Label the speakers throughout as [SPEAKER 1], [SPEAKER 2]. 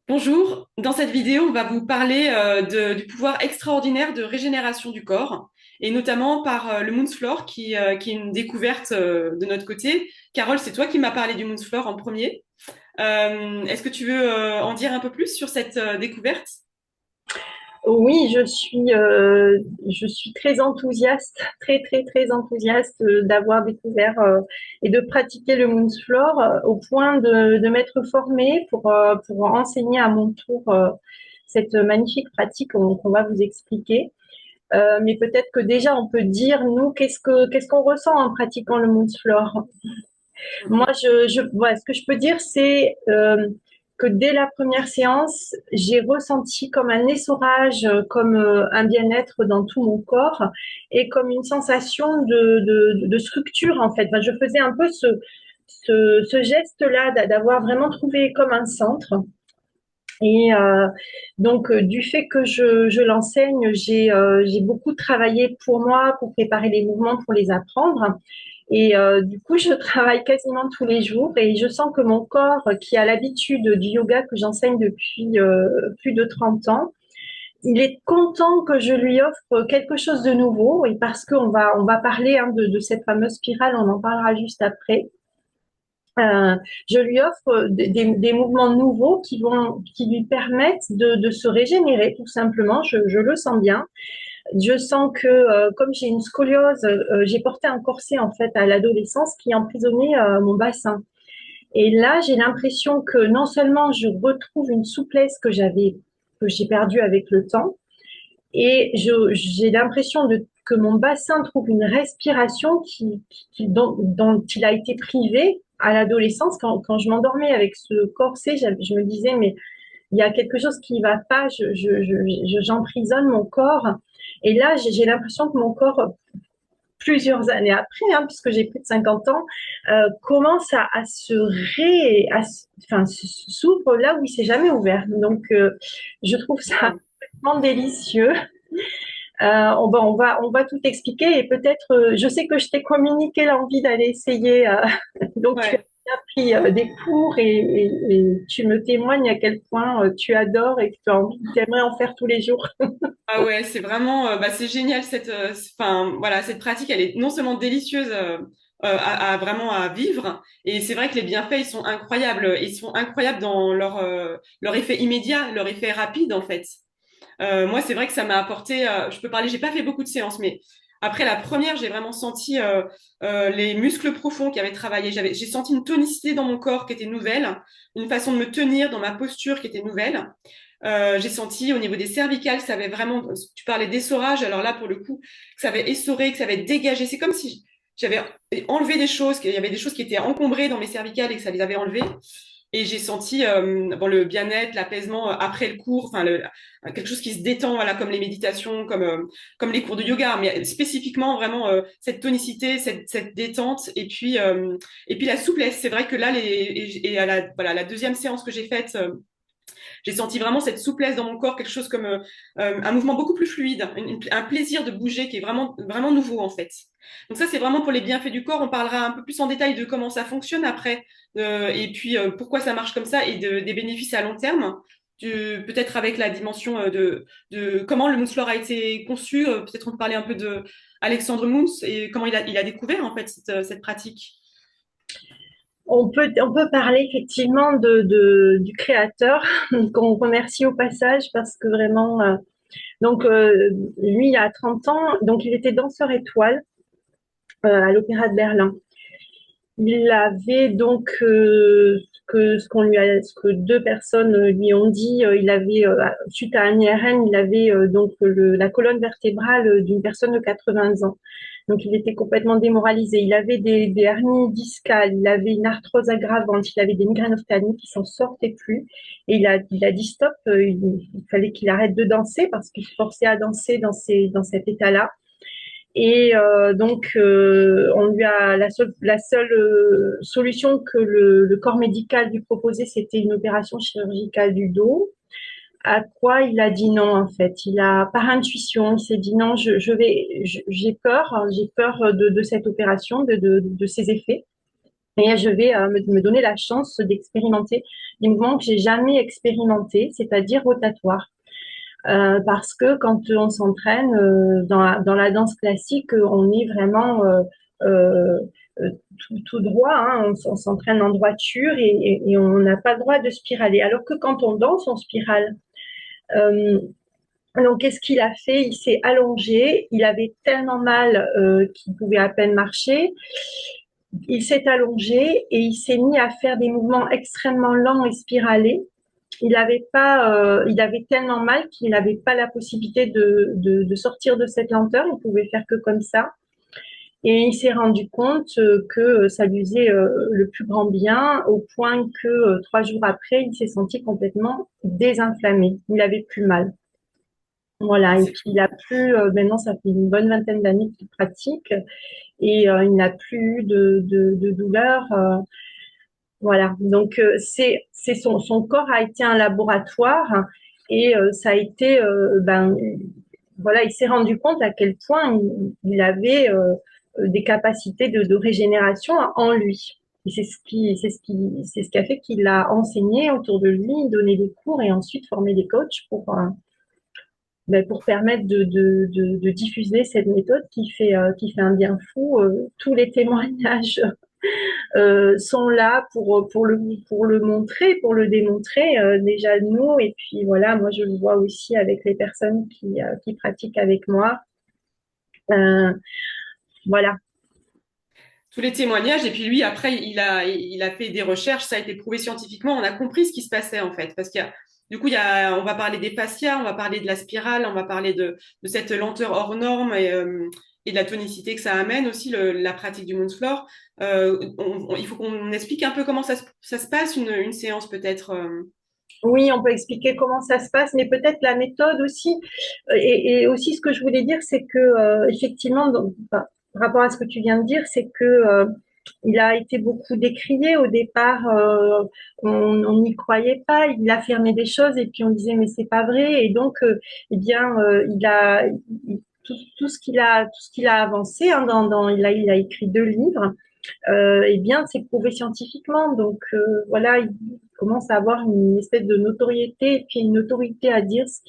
[SPEAKER 1] Bonjour, dans cette vidéo, on va vous parler du pouvoir extraordinaire de régénération du corps, et notamment par le Moonsflore, qui est une découverte de notre côté. Carole, c'est toi qui m'as parlé du Moonsflore en premier. Est-ce que tu veux en dire un peu plus sur cette découverte?
[SPEAKER 2] Oui, je suis très enthousiaste, très enthousiaste d'avoir découvert et de pratiquer le Moonsflore au point de m'être formée pour enseigner à mon tour cette magnifique pratique qu'on va vous expliquer. Mais peut-être que déjà on peut dire, nous, qu'est-ce qu'on ressent en pratiquant le Moonsflore. Moi, ce que je peux dire, c'est que dès la première séance, j'ai ressenti comme un essorage, comme un bien-être dans tout mon corps et comme une sensation de structure, en fait. Enfin, je faisais un peu ce geste-là d'avoir vraiment trouvé comme un centre. Et donc, du fait que je l'enseigne, j'ai beaucoup travaillé pour moi, pour préparer les mouvements, pour les apprendre. Et du coup, je travaille quasiment tous les jours et je sens que mon corps, qui a l'habitude du yoga que j'enseigne depuis plus de 30 ans, il est content que je lui offre quelque chose de nouveau. Et parce on va parler de cette fameuse spirale, on en parlera juste après. Euh, je lui offre des mouvements nouveaux qui lui permettent de se régénérer, tout simplement. Je le sens bien. Je sens que, comme j'ai une scoliose, j'ai porté un corset en fait à l'adolescence qui emprisonnait mon bassin. Et là, j'ai l'impression que non seulement je retrouve une souplesse que j'ai perdue avec le temps, et j'ai l'impression que mon bassin trouve une respiration dont il a été privé à l'adolescence. Quand je m'endormais avec ce corset, je me disais, mais il y a quelque chose qui va pas, j'emprisonne mon corps. Et là, j'ai l'impression que mon corps, plusieurs années après, hein, puisque j'ai plus de 50 ans, commence à se enfin, s'ouvre là où il s'est jamais ouvert. Donc, je trouve ça
[SPEAKER 1] Wow.
[SPEAKER 2] vraiment délicieux. On va tout expliquer et peut-être, je sais que je t'ai communiqué l'envie d'aller essayer, donc tu as
[SPEAKER 1] Ouais.
[SPEAKER 2] bien pris des cours et tu me témoignes à quel point tu adores et que tu as envie, t'aimerais en faire tous les jours.
[SPEAKER 1] Ah ouais, c'est vraiment, bah, c'est génial enfin voilà, cette pratique, elle est non seulement délicieuse vraiment à vivre, et c'est vrai que les bienfaits ils sont incroyables dans leur effet immédiat, leur effet rapide en fait. Moi, c'est vrai que ça m'a apporté, je peux parler, j'ai pas fait beaucoup de séances, mais après la première, j'ai vraiment senti les muscles profonds qui avaient travaillé. J'ai senti une tonicité dans mon corps qui était nouvelle, une façon de me tenir dans ma posture qui était nouvelle. J'ai senti au niveau des cervicales, ça avait vraiment, tu parlais d'essorage, alors là, pour le coup, que ça avait essoré, que ça avait dégagé. C'est comme si j'avais enlevé des choses, qu'il y avait des choses qui étaient encombrées dans mes cervicales et que ça les avait enlevées. Et j'ai senti bon, le bien-être, l'apaisement après le cours, enfin quelque chose qui se détend, voilà, comme les méditations, comme les cours de yoga, mais spécifiquement vraiment cette tonicité, cette détente, et puis la souplesse. C'est vrai que là, et à voilà, la deuxième séance que j'ai faite, j'ai senti vraiment cette souplesse dans mon corps, quelque chose comme un mouvement beaucoup plus fluide, un plaisir de bouger qui est vraiment nouveau en fait. Donc ça, c'est vraiment pour les bienfaits du corps. On parlera un peu plus en détail de comment ça fonctionne après, et puis pourquoi ça marche comme ça et des bénéfices à long terme. Peut-être avec la dimension de comment le Moonsflore a été conçu. Peut-être on peut parler un peu de Alexandre Moons et comment il a découvert en fait cette pratique.
[SPEAKER 2] On peut parler effectivement du créateur, qu'on remercie au passage parce que vraiment, lui, il a 30 ans, donc il était danseur étoile à l'Opéra de Berlin. Il avait donc ce que deux personnes lui ont dit. Il avait suite à un IRM, il avait la colonne vertébrale d'une personne de 80 ans. Donc il était complètement démoralisé. Il avait des hernies discales, il avait une arthrose aggravante, il avait des migraines ophtalmiques qui s'en sortaient plus. Et il a dit stop. Il fallait qu'il arrête de danser parce qu'il se forçait à danser dans cet état-là. Et on lui a la seule solution que le corps médical lui proposait, c'était une opération chirurgicale du dos. À quoi il a dit non en fait. Il a par intuition, il s'est dit non, j'ai peur de cette opération, de ses effets. Et je vais me donner la chance d'expérimenter des mouvements que j'ai jamais expérimentés, c'est-à-dire rotatoires. Parce que quand on s'entraîne dans la danse classique, on est vraiment euh, tout droit, hein, on s'entraîne en droiture et on n'a pas le droit de spiraler. Alors que quand on danse, on spirale. Euh, donc, qu'est-ce qu'il a fait? Il s'est allongé, il avait tellement mal qu'il pouvait à peine marcher. Il s'est allongé et il s'est mis à faire des mouvements extrêmement lents et spiralés. Il avait tellement mal qu'il n'avait pas la possibilité de sortir de cette lenteur. Il pouvait faire que comme ça. Et il s'est rendu compte que ça lui faisait le plus grand bien, au point que 3 jours après, il s'est senti complètement désinflammé. Il avait plus mal. Voilà. Et
[SPEAKER 1] C'est
[SPEAKER 2] puis il a plus. Maintenant, ça fait une bonne vingtaine d'années qu'il pratique et il n'a plus de douleur. Voilà. Donc c'est son corps a été un laboratoire et ça a été voilà, il s'est rendu compte à quel point il avait des capacités de régénération en lui. Et c'est ce qui a fait qu'il a enseigné autour de lui, donné des cours et ensuite formé des coachs pour permettre de diffuser cette méthode qui fait un bien fou. Tous les témoignages sont là pour le montrer, pour le démontrer déjà nous. Et puis voilà, moi je le vois aussi avec les personnes qui pratiquent avec moi. Euh, voilà.
[SPEAKER 1] tous les témoignages. Et puis lui, après, il a fait des recherches, ça a été prouvé scientifiquement. On a compris ce qui se passait en fait, parce qu'il y a, du coup, on va parler des fascias, on va parler de la spirale, on va parler de cette lenteur hors norme et de la tonicité que ça amène aussi, la pratique du Moonsfloor. Il faut qu'on explique un peu comment ça se passe, une séance peut-être.
[SPEAKER 2] Oui, on peut expliquer comment ça se passe, mais peut-être la méthode aussi. Et aussi, ce que je voulais dire, c'est que effectivement, donc, par rapport à ce que tu viens de dire, c'est que il a été beaucoup décrié au départ. On n'y croyait pas. Il affirmait des choses et puis on disait mais c'est pas vrai. Et donc, eh bien, tout ce qu'il a avancé hein, il a écrit 2 livres eh bien, c'est prouvé scientifiquement. Donc, voilà, il commence à avoir une espèce de notoriété et puis une autorité à dire ce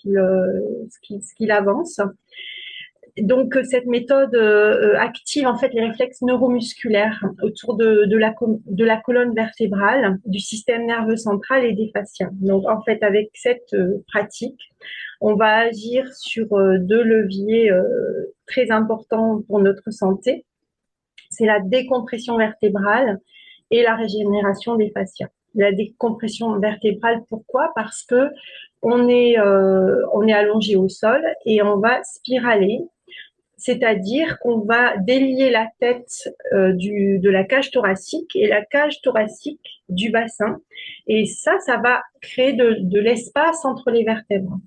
[SPEAKER 2] qu'il avance. Donc, cette méthode active en fait les réflexes neuromusculaires autour de la colonne vertébrale, du système nerveux central et des fascias. Donc, en fait, avec cette pratique, on va agir sur 2 leviers très importants pour notre santé. C'est la décompression vertébrale et la régénération des fascias. La décompression vertébrale, pourquoi? Parce que on est allongé au sol et on va spiraler, c'est-à-dire qu'on va délier la tête de la cage thoracique et la cage thoracique du bassin. Et ça va créer de l'espace entre les vertèbres.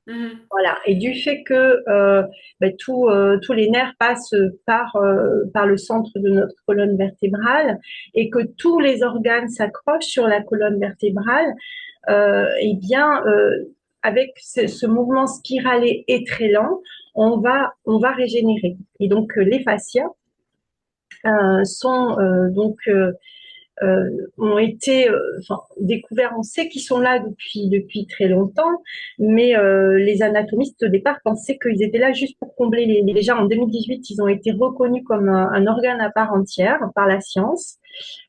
[SPEAKER 1] Mhm.
[SPEAKER 2] Voilà. Et du fait que tous les nerfs passent par le centre de notre colonne vertébrale et que tous les organes s'accrochent sur la colonne vertébrale, eh bien, avec ce mouvement spiralé et très lent, on va régénérer. Et donc, les fascias sont ont été découverts. On sait qu'ils sont là depuis très longtemps, mais les anatomistes au départ pensaient qu'ils étaient là juste pour combler déjà en 2018, ils ont été reconnus comme un organe à part entière par la science,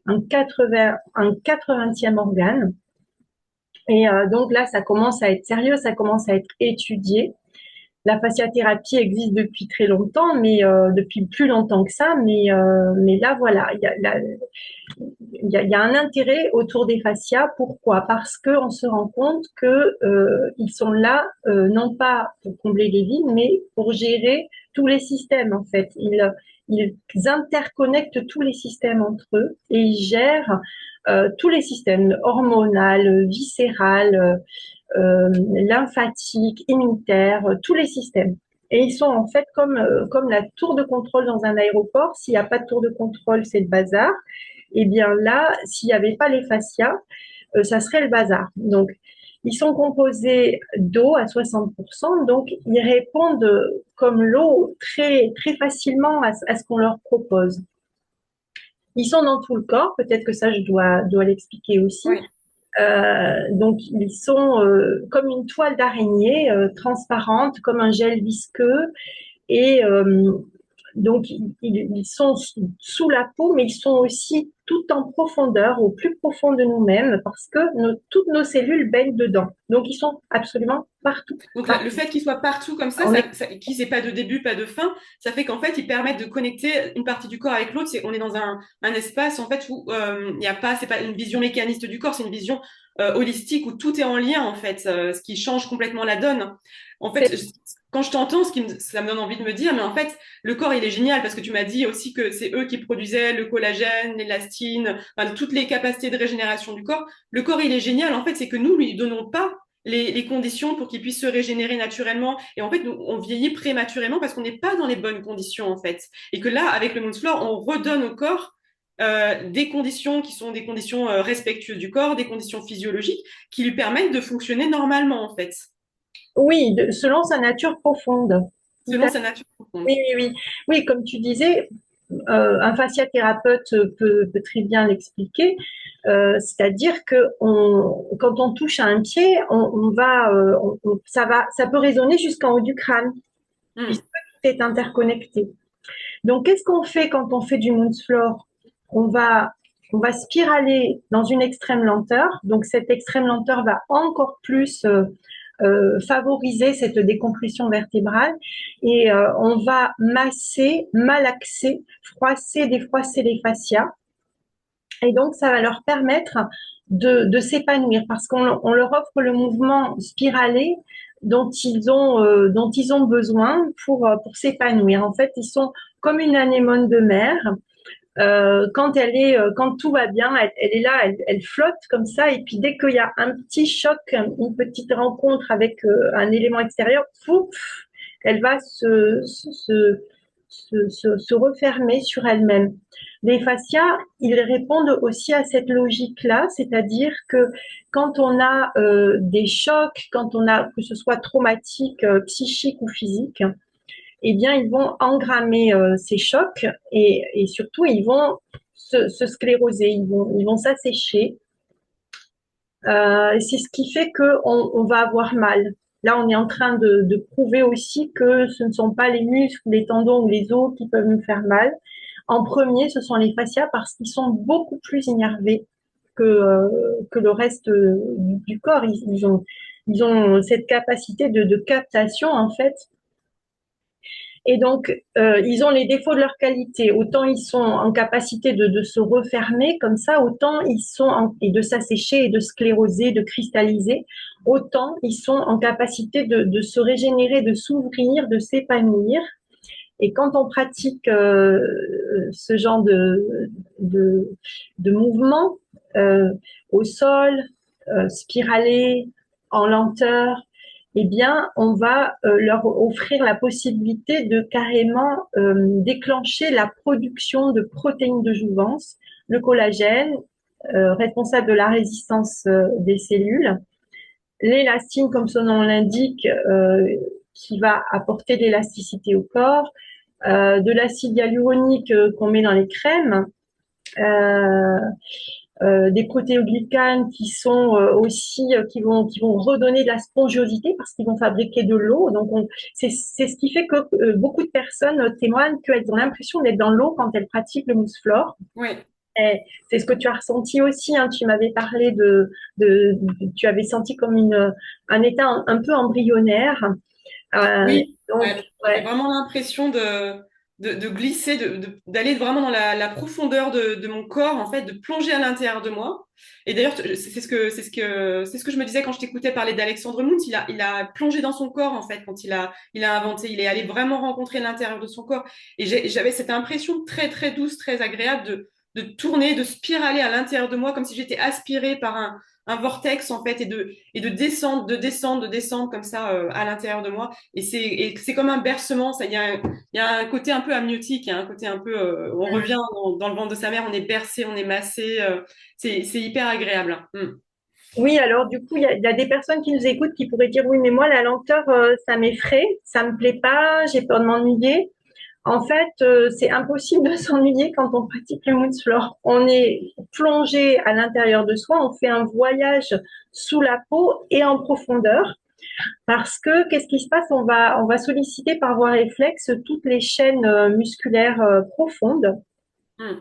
[SPEAKER 2] un 80e organe. Et donc là, ça commence à être sérieux, ça commence à être étudié. La fasciathérapie existe depuis très longtemps, mais depuis plus longtemps que ça. Mais là, voilà, il y a un intérêt autour des fascias. Pourquoi? Parce qu'on se rend compte que ils sont là non pas pour combler les vides, mais pour gérer tous les systèmes. En fait, ils interconnectent tous les systèmes entre eux et ils gèrent tous les systèmes hormonal, viscéral, lymphatique, immunitaire, tous les systèmes. Et ils sont en fait comme la tour de contrôle dans un aéroport. S'il n'y a pas de tour de contrôle, c'est le bazar. Et bien là, s'il n'y avait pas les fascias, ça serait le bazar. Donc, ils sont composés d'eau à 60%, donc ils répondent comme l'eau très, très facilement à ce qu'on leur propose. Ils sont dans tout le corps, peut-être que ça, dois l'expliquer aussi.
[SPEAKER 1] Oui.
[SPEAKER 2] Donc, ils sont comme une toile d'araignée, transparente, comme un gel visqueux. Et donc, ils sont sous la peau, mais ils sont aussi tout en profondeur, au plus profond de nous-mêmes, parce que toutes nos cellules baignent dedans. Donc, ils sont absolument partout,
[SPEAKER 1] Donc le
[SPEAKER 2] partout.
[SPEAKER 1] fait qu'ils soient partout comme ça,
[SPEAKER 2] On est,
[SPEAKER 1] qu'ils n'aient pas de début, pas de fin, ça fait qu'en fait ils permettent de connecter une partie du corps avec l'autre. On est dans un espace en fait où il y a pas, c'est pas une vision mécaniste du corps, c'est une vision holistique où tout est en lien en fait, ce qui change complètement la donne. En fait, quand je t'entends, ça me donne envie de me dire, mais en fait le corps il est génial parce que tu m'as dit aussi que c'est eux qui produisaient le collagène, l'élastine, enfin, toutes les capacités de régénération du corps. Le corps il est génial en fait, c'est que nous lui donnons pas les conditions pour qu'ils puissent se régénérer naturellement. Et en fait, nous, on vieillit prématurément parce qu'on n'est pas dans les bonnes conditions, en fait. Et que là, avec le Moonsflore, on redonne au corps des conditions qui sont des conditions respectueuses du corps, des conditions physiologiques qui lui permettent de fonctionner normalement, en fait,
[SPEAKER 2] oui, selon sa nature profonde. Tout
[SPEAKER 1] selon
[SPEAKER 2] à
[SPEAKER 1] sa nature profonde.
[SPEAKER 2] Oui, oui, oui. Oui, comme tu disais, un fasciathérapeute peut très bien l'expliquer. C'est-à-dire que quand on touche à un pied, ça peut résonner jusqu'en haut du crâne, puisque
[SPEAKER 1] Hmm.
[SPEAKER 2] tout est interconnecté. Donc, qu'est-ce qu'on fait quand on fait du Moonsflore? On va, on va spiraler dans une extrême lenteur. Donc, cette extrême lenteur va encore plus favoriser cette décompression vertébrale et on va masser, malaxer, froisser, défroisser les fascias et donc ça va leur permettre de s'épanouir parce qu'on leur offre le mouvement spiralé dont ils ont besoin pour s'épanouir. En fait, ils sont comme une anémone de mer quand tout va bien, elle est là, elle flotte comme ça. Et puis dès qu'il y a un petit choc, une petite rencontre avec un élément extérieur, pouf, elle va se refermer sur elle-même. Les fascias, ils répondent aussi à cette logique-là, c'est-à-dire que quand on a des chocs, quand on a que ce soit traumatique, psychique ou physique, eh bien, ils vont engrammer ces chocs et surtout, ils vont se scléroser, ils vont s'assécher. C'est ce qui fait qu'on va avoir mal. Là, on est en train de prouver aussi que ce ne sont pas les muscles, les tendons ou les os qui peuvent nous faire mal. En premier, ce sont les fascias parce qu'ils sont beaucoup plus innervés que le reste du corps. Ils ont cette capacité de captation, en fait, et donc, ils ont les défauts de leur qualité. Autant ils sont en capacité de se refermer comme ça, autant et de s'assécher et de scléroser, de cristalliser, autant ils sont en capacité de se régénérer, de s'ouvrir, de s'épanouir. Et quand on pratique ce genre de, de mouvement au sol, spiralé, en lenteur, eh bien, on va leur offrir la possibilité de carrément déclencher la production de protéines de jouvence, le collagène, responsable de la résistance des cellules, l'élastine, comme son nom l'indique, qui va apporter de l'élasticité au corps, de l'acide hyaluronique qu'on met dans les crèmes, euh, des protéoglycanes qui sont aussi qui vont redonner de la spongiosité parce qu'ils vont fabriquer de l'eau. Donc c'est ce qui fait que beaucoup de personnes témoignent qu'elles ont l'impression d'être dans l'eau quand elles pratiquent le mousse flore.
[SPEAKER 1] Oui,
[SPEAKER 2] Et c'est ce que tu as ressenti aussi. Hein. Tu m'avais parlé tu avais senti comme un état un peu embryonnaire.
[SPEAKER 1] oui,
[SPEAKER 2] Donc,
[SPEAKER 1] ouais. J'avais
[SPEAKER 2] ouais,
[SPEAKER 1] vraiment l'impression de glisser, d'aller vraiment dans la profondeur de mon corps, en fait, de plonger à l'intérieur de moi. Et d'ailleurs, c'est ce que je me disais quand je t'écoutais parler d'Alexandre Muntz. Il a plongé dans son corps, en fait, quand il a inventé. Il est allé vraiment rencontrer l'intérieur de son corps. Et j'avais cette impression très, très douce, très agréable de tourner, de spiraler à l'intérieur de moi, comme si j'étais aspirée par un vortex, en fait, et de descendre, de descendre, de descendre comme ça à l'intérieur de moi. Et c'est comme un bercement. Il y a un côté un peu amniotique, il y a un côté un peu, on revient dans le ventre de sa mère, on est bercé, on est massé, c'est hyper agréable. Mm.
[SPEAKER 2] oui, alors du coup, il y a des personnes qui nous écoutent qui pourraient dire oui, mais moi, la lenteur, ça m'effraie, ça me plaît pas, j'ai peur de m'ennuyer. En fait, c'est impossible de s'ennuyer quand on pratique le Moon's Floor. On est plongé à l'intérieur de soi, on fait un voyage sous la peau et en profondeur. Parce que qu'est-ce qui se passe? On va solliciter par voie réflexe toutes les chaînes musculaires profondes
[SPEAKER 1] Hmm.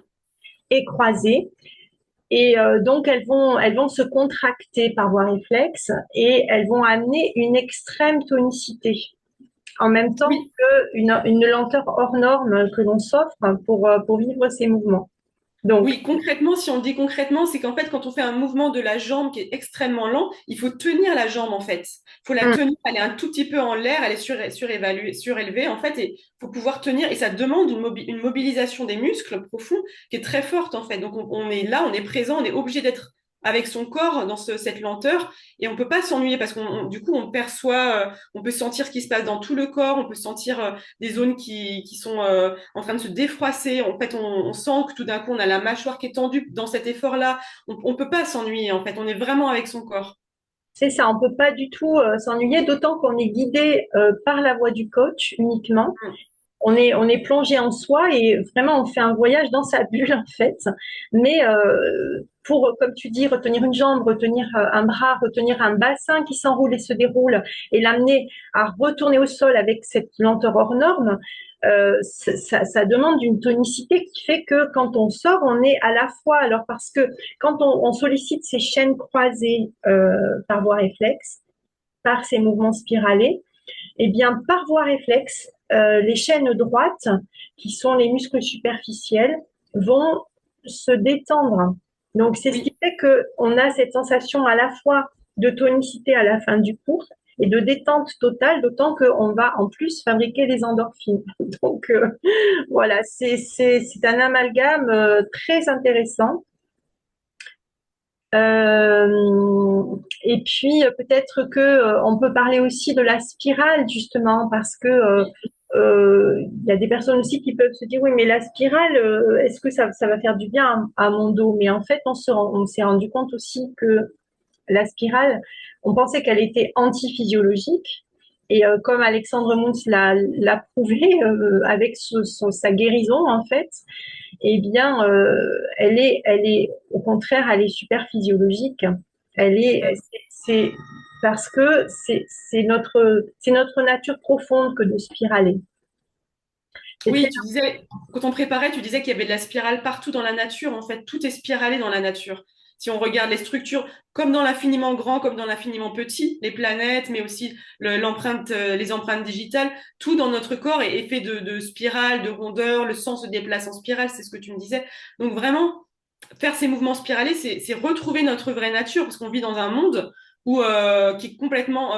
[SPEAKER 2] et croisées. Et donc, elles vont se contracter par voie réflexe et elles vont amener une extrême tonicité en même temps
[SPEAKER 1] Oui,
[SPEAKER 2] qu'une lenteur hors norme que l'on s'offre pour vivre ces mouvements. Donc,
[SPEAKER 1] oui, concrètement, si on dit concrètement, c'est qu'en fait, quand on fait un mouvement de la jambe qui est extrêmement lent, il faut tenir la jambe, en fait. Il faut la
[SPEAKER 2] hum,
[SPEAKER 1] tenir, elle est un tout petit peu en l'air, elle est surélevée, en fait, et il faut pouvoir tenir, et ça demande une mobilisation des muscles profonds qui est très forte, en fait. Donc, on est là, on est présent, on est obligé d'être avec son corps dans cette lenteur, et on peut pas s'ennuyer parce du coup, on perçoit, on peut sentir ce qui se passe dans tout le corps, on peut sentir des zones qui sont en train de se défroisser. En fait, on sent que tout d'un coup, on a la mâchoire qui est tendue dans cet effort-là. On peut pas s'ennuyer, en fait. On est vraiment avec son corps.
[SPEAKER 2] c'est ça, on peut pas du tout s'ennuyer, d'autant qu'on est guidé par la voix du coach uniquement.
[SPEAKER 1] Mm.
[SPEAKER 2] On est plongé en soi et vraiment on fait un voyage dans sa bulle en fait. Mais pour, comme tu dis, retenir une jambe, retenir un bras, retenir un bassin qui s'enroule et se déroule et l'amener à retourner au sol avec cette lenteur hors norme, ça demande une tonicité qui fait que quand on sort, on est à la fois, alors parce que quand on sollicite ces chaînes croisées par voie réflexe, par ces mouvements spiralés, eh bien, par voie réflexe, les chaînes droites, qui sont les muscles superficiels, vont se détendre. Donc, c'est ce
[SPEAKER 1] Oui,
[SPEAKER 2] qui fait qu'on a cette sensation à la fois de tonicité à la fin du cours et de détente totale, d'autant qu'on va en plus fabriquer des endorphines. Donc, voilà, c'est un amalgame très intéressant. Et puis peut-être que on peut parler aussi de la spirale justement parce que il y a des personnes aussi qui peuvent se dire oui mais la spirale est-ce que ça va faire du bien à mon dos? Mais en fait on s'est rendu compte aussi que la spirale, on pensait qu'elle était antiphysiologique. Et comme Alexandre Mons l'a prouvé avec sa guérison en fait, eh bien, elle est, au contraire, elle est super physiologique. C'est parce que c'est notre nature profonde que de spiraler. C'est très,
[SPEAKER 1] oui, tu disais, quand on préparait, tu disais qu'il y avait de la spirale partout dans la nature. En fait, tout est spiralé dans la nature. Si on regarde les structures, comme dans l'infiniment grand, comme dans l'infiniment petit, les planètes, mais aussi l'empreinte, les empreintes digitales, tout dans notre corps est fait de spirales, de rondeurs. Le sang se déplace en spirale, c'est ce que tu me disais. Donc vraiment, faire ces mouvements spiralés, c'est retrouver notre vraie nature, parce qu'on vit dans un monde qui est complètement,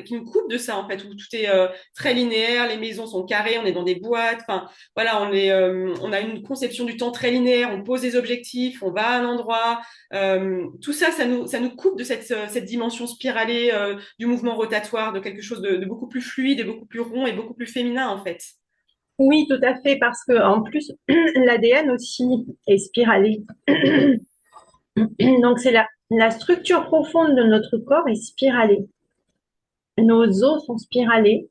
[SPEAKER 1] qui nous coupe de ça en fait, où tout est très linéaire, les maisons sont carrées, on est dans des boîtes, enfin voilà, on a une conception du temps très linéaire, on pose des objectifs, on va à un endroit, tout ça, ça nous coupe de cette dimension spiralée du mouvement rotatoire, de quelque chose de beaucoup plus fluide, et beaucoup plus rond et beaucoup plus féminin en fait.
[SPEAKER 2] oui, tout à fait, parce que en plus, l'ADN aussi est spiralé. Donc, c'est la structure profonde de notre corps est spiralée. Nos os sont spiralés,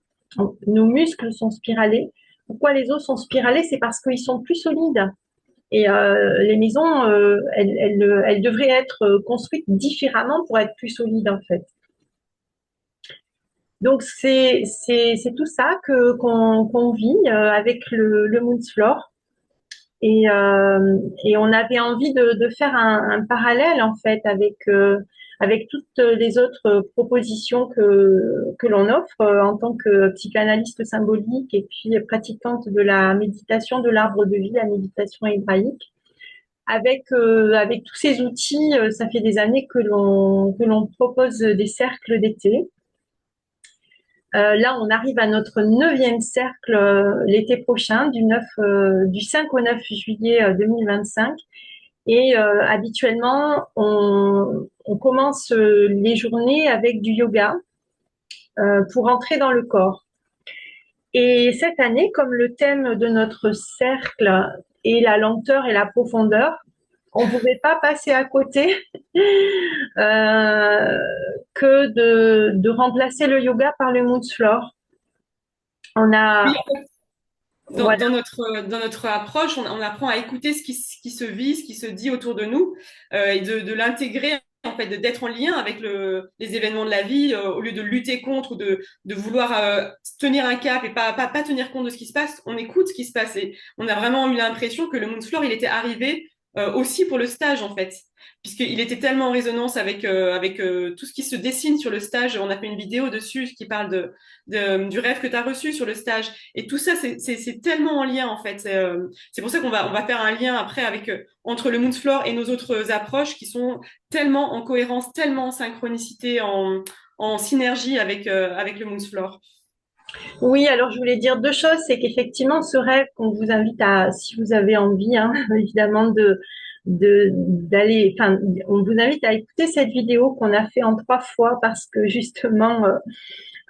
[SPEAKER 2] nos muscles sont spiralés. Pourquoi les os sont spiralés? C'est parce qu'ils sont plus solides. Et les maisons, elles devraient être construites différemment pour être plus solides en fait. Donc c'est tout ça qu'on vit avec le Moon's Floor. Et on avait envie de faire un parallèle en fait avec toutes les autres propositions que l'on offre en tant que psychanalyste symbolique et puis pratiquante de la méditation de l'arbre de vie, la méditation hébraïque. Avec tous ces outils, ça fait des années que l'on propose des cercles d'été. Là, on arrive à notre neuvième cercle l'été prochain, du 5 au 9 juillet 2025. Et habituellement, on commence les journées avec du yoga pour entrer dans le corps. Et cette année, comme le thème de notre cercle est la lenteur et la profondeur, on ne pouvait pas passer à côté euh, que de remplacer le yoga par le Moon's Floor. On
[SPEAKER 1] Oui,
[SPEAKER 2] a, Voilà.
[SPEAKER 1] dans notre approche, on apprend à écouter ce qui se vit, ce qui se dit autour de nous, et de l'intégrer, en fait, d'être en lien avec les événements de la vie, au lieu de lutter contre ou de vouloir tenir un cap et pas tenir compte de ce qui se passe. On écoute ce qui se passe et on a vraiment eu l'impression que le Moonsfloor, il était arrivé aussi pour le stage, en fait, puisqu'il était tellement en résonance avec tout ce qui se dessine sur le stage. On a fait une vidéo dessus qui parle du rêve que tu as reçu sur le stage. Et tout ça, c'est tellement en lien, en fait. C'est pour ça on va faire un lien après entre le Moonsfloor et nos autres approches qui sont tellement en cohérence, tellement en synchronicité, en synergie avec le Moonsfloor.
[SPEAKER 2] Oui, alors je voulais dire deux choses. C'est qu'effectivement, ce rêve qu'on vous invite à, si vous avez envie, hein, évidemment, d'aller, enfin, on vous invite à écouter cette vidéo qu'on a fait en 3 fois parce que justement,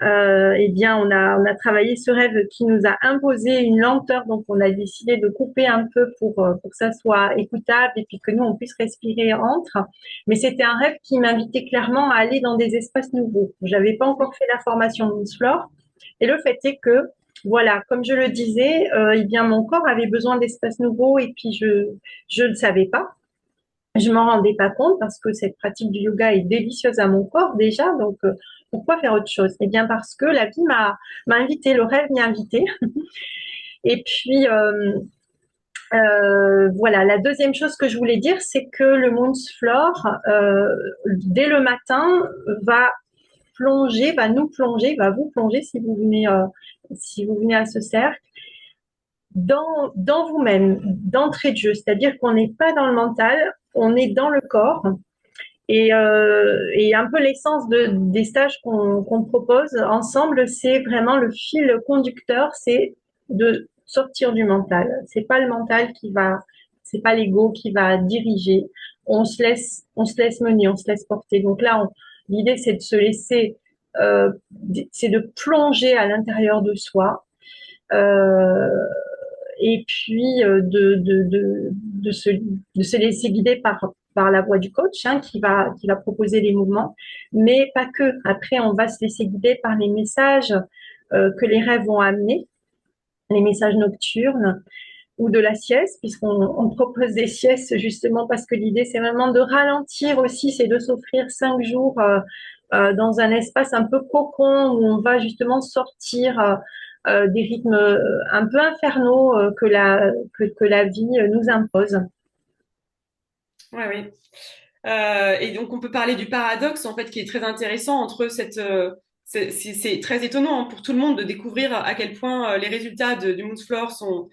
[SPEAKER 2] eh bien, on a travaillé ce rêve qui nous a imposé une lenteur, donc on a décidé de couper un peu pour que ça soit écoutable et puis que nous, on puisse respirer entre. Mais c'était un rêve qui m'invitait clairement à aller dans des espaces nouveaux. J'avais pas encore fait la formation Moonsfloor. Et le fait est que, voilà, comme je le disais, eh bien, mon corps avait besoin d'espaces nouveaux et puis je ne savais pas. Je m'en rendais pas compte parce que cette pratique du yoga est délicieuse à mon corps déjà, donc pourquoi faire autre chose? Eh bien parce que la vie m'a invité, le rêve m'a invité. Et puis voilà, la deuxième chose que je voulais dire, c'est que le Moonsfloor, dès le matin, va plonger, va nous plonger, va vous plonger si vous venez à ce cercle dans vous-même, d'entrée de jeu. C'est-à-dire qu'on n'est pas dans le mental, on est dans le corps. Et un peu l'essence des stages qu'on propose ensemble, c'est vraiment le fil conducteur, c'est de sortir du mental. C'est pas le mental c'est pas l'ego qui va diriger. On se laisse mener, on se laisse porter. Donc là, l'idée c'est de se laisser, euh, c'est de plonger à l'intérieur de soi. Euh, et puis de se laisser guider par la voix du coach hein, qui va proposer les mouvements, mais pas que. Après, on va se laisser guider par les messages que les rêves vont amener, les messages nocturnes ou de la sieste, puisqu'on propose des siestes justement parce que l'idée, c'est vraiment de ralentir aussi, c'est de s'offrir 5 jours dans un espace un peu cocon où on va justement sortir des rythmes un peu infernaux que la vie nous impose.
[SPEAKER 1] Ouais, oui. Et donc, on peut parler du paradoxe, en fait, qui est très intéressant entre c'est très étonnant hein, pour tout le monde de découvrir à quel point les résultats du Moonsfloor sont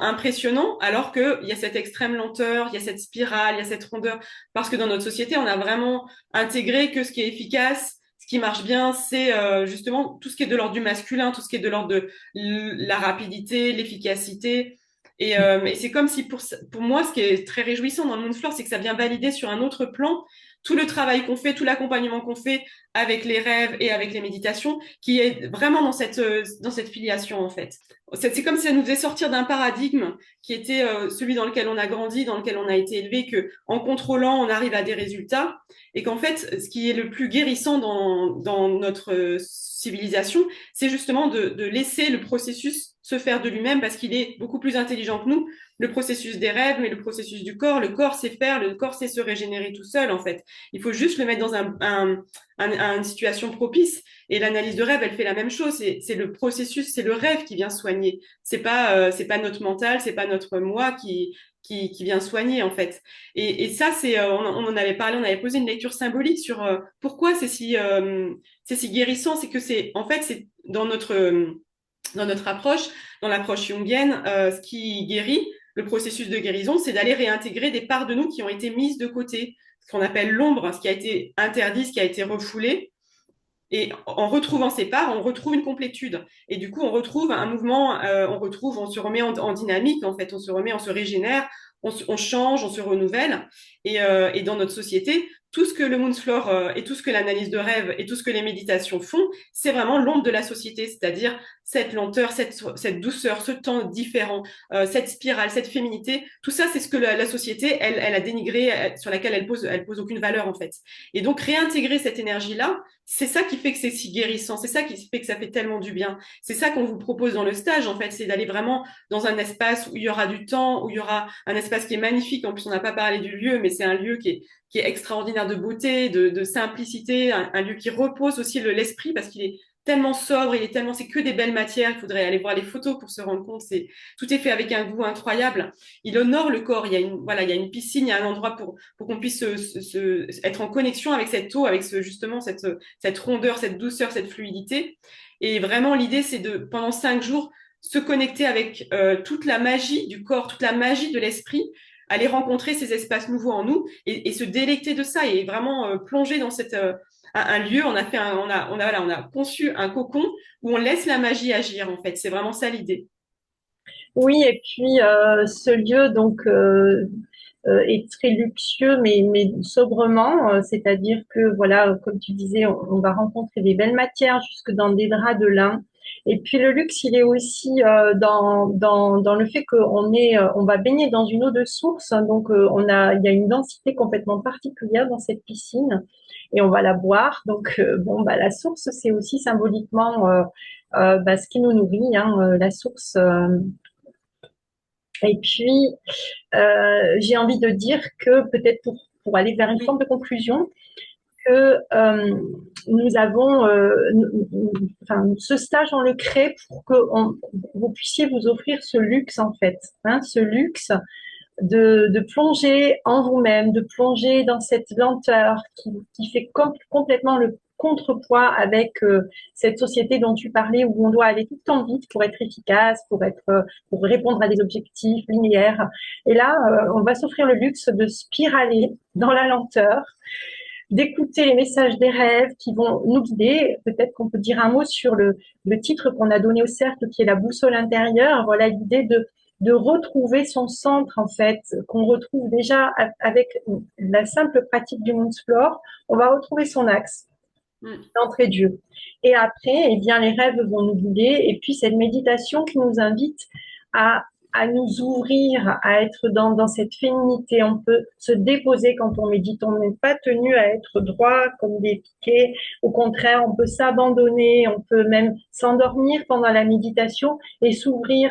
[SPEAKER 1] impressionnants, alors qu'il y a cette extrême lenteur, il y a cette spirale, il y a cette rondeur. Parce que dans notre société, on a vraiment intégré que ce qui est efficace, ce qui marche bien, c'est justement tout ce qui est de l'ordre du masculin, tout ce qui est de l'ordre de la rapidité, l'efficacité. Et c'est comme si pour moi, ce qui est très réjouissant dans le Moonfloor, c'est que ça vient valider sur un autre plan tout le travail qu'on fait, tout l'accompagnement qu'on fait avec les rêves et avec les méditations, qui est vraiment dans cette filiation, en fait. C'est comme si ça nous faisait sortir d'un paradigme qui était celui dans lequel on a grandi, dans lequel on a été élevé, que en contrôlant, on arrive à des résultats, et qu'en fait, ce qui est le plus guérissant dans notre civilisation, c'est justement de laisser le processus se faire de lui-même parce qu'il est beaucoup plus intelligent que nous. Le processus des rêves, mais le processus du corps, le corps sait faire, le corps sait se régénérer tout seul, en fait. Il faut juste le mettre dans une situation propice. Et l'analyse de rêve, elle fait la même chose. C'est le processus, c'est le rêve qui vient soigner. C'est pas notre mental, c'est pas notre moi qui vient soigner, en fait. Et ça, on en avait parlé, on avait posé une lecture symbolique sur pourquoi c'est si guérissant. C'est que en fait, c'est dans notre approche, dans l'approche jungienne, ce qui guérit, le processus de guérison, c'est d'aller réintégrer des parts de nous qui ont été mises de côté, ce qu'on appelle l'ombre, ce qui a été interdit, ce qui a été refoulé. Et en retrouvant ces parts, on retrouve une complétude. Et du coup, on retrouve un mouvement, on se remet en dynamique, en fait, on se régénère, on change, on se renouvelle. Et dans notre société, tout ce que le Moonsfloor et tout ce que l'analyse de rêve et tout ce que les méditations font, c'est vraiment l'ombre de la société, c'est-à-dire cette lenteur, cette douceur, ce temps différent, cette spirale, cette féminité, tout ça, c'est ce que la société, elle a dénigré, sur laquelle elle pose aucune valeur en fait. Et donc réintégrer cette énergie-là, c'est ça qui fait que c'est si guérissant, c'est ça qui fait que ça fait tellement du bien. C'est ça qu'on vous propose dans le stage en fait, c'est d'aller vraiment dans un espace où il y aura du temps, où il y aura un espace qui est magnifique. En plus, on n'a pas parlé du lieu, mais c'est un lieu qui est extraordinaire de beauté, de simplicité, un lieu qui repose aussi l'esprit parce qu'il est tellement sobre, il est tellement, c'est que des belles matières. Il faudrait aller voir les photos pour se rendre compte. Tout est fait avec un goût incroyable. Il honore le corps. Il y a une piscine, il y a un endroit pour qu'on puisse être en connexion avec cette eau, avec justement cette rondeur, cette douceur, cette fluidité. Et vraiment, l'idée, c'est pendant 5 jours, se connecter avec toute la magie du corps, toute la magie de l'esprit, aller rencontrer ces espaces nouveaux en nous et se délecter de ça et vraiment plonger dans un lieu. On a conçu un cocon où on laisse la magie agir en fait. C'est vraiment ça l'idée.
[SPEAKER 2] Oui, et puis ce lieu donc est très luxueux, mais sobrement, c'est-à-dire que voilà, comme tu disais, on va rencontrer des belles matières jusque dans des draps de lin. Et puis le luxe, il est aussi dans le fait on va baigner dans une eau de source, donc il y a une densité complètement particulière dans cette piscine et on va la boire. Donc bon, bah la source, c'est aussi symboliquement ce qui nous nourrit, hein, la source. Et puis j'ai envie de dire que peut-être pour aller vers une forme
[SPEAKER 1] Oui,
[SPEAKER 2] de conclusion, que nous avons, enfin, ce stage, on le crée pour que vous puissiez vous offrir ce luxe en fait, hein, ce luxe de plonger en vous-même, de plonger dans cette lenteur qui fait complètement le contrepoids avec cette société dont tu parlais où on doit aller tout le temps vite pour être efficace, pour répondre à des objectifs linéaires. Et là, on va s'offrir le luxe de spiraler dans la lenteur, d'écouter les messages des rêves qui vont nous guider. Peut-être qu'on peut dire un mot sur le titre qu'on a donné au cercle, qui est la boussole intérieure. Voilà l'idée de retrouver son centre, en fait, qu'on retrouve déjà avec la simple pratique du Moonsflore. On va retrouver son axe
[SPEAKER 1] mm.
[SPEAKER 2] d'entrée de jeu. Et après, eh bien, les rêves vont nous guider. Et puis, cette méditation qui nous invite à, à nous ouvrir, à être dans cette féminité. On peut se déposer quand on médite. On n'est pas tenu à être droit comme des piquets. Au contraire, on peut s'abandonner. On peut même s'endormir pendant la méditation et s'ouvrir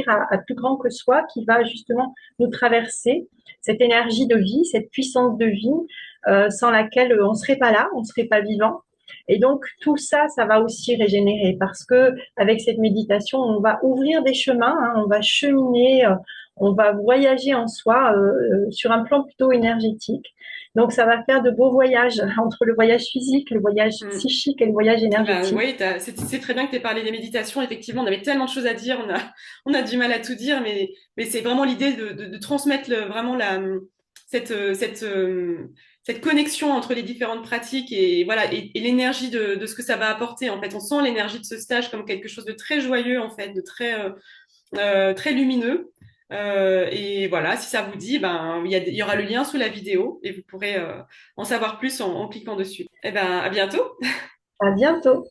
[SPEAKER 2] à plus grand que soi qui va justement nous traverser cette énergie de vie, cette puissance de vie sans laquelle on ne serait pas là, on ne serait pas vivant. Et donc tout ça, ça va aussi régénérer parce que avec cette méditation, on va ouvrir des chemins, hein, on va cheminer, on va voyager en soi sur un plan plutôt énergétique. Donc ça va faire de beaux voyages entre le voyage physique, le voyage
[SPEAKER 1] Mm.
[SPEAKER 2] psychique et le voyage
[SPEAKER 1] Eh ben,
[SPEAKER 2] énergétique.
[SPEAKER 1] oui, c'est très bien que tu aies parlé des méditations. Effectivement, on avait tellement de choses à dire, on a du mal à tout dire, mais c'est vraiment l'idée de transmettre vraiment cette, euh, cette, euh, cette connexion entre les différentes pratiques et voilà et l'énergie de ce que ça va apporter. En fait, on sent l'énergie de ce stage comme quelque chose de très joyeux, en fait, de très lumineux. Et voilà, si ça vous dit, ben, il y aura le lien sous la vidéo et vous pourrez en savoir plus en cliquant dessus. Eh ben, à bientôt.
[SPEAKER 2] À bientôt.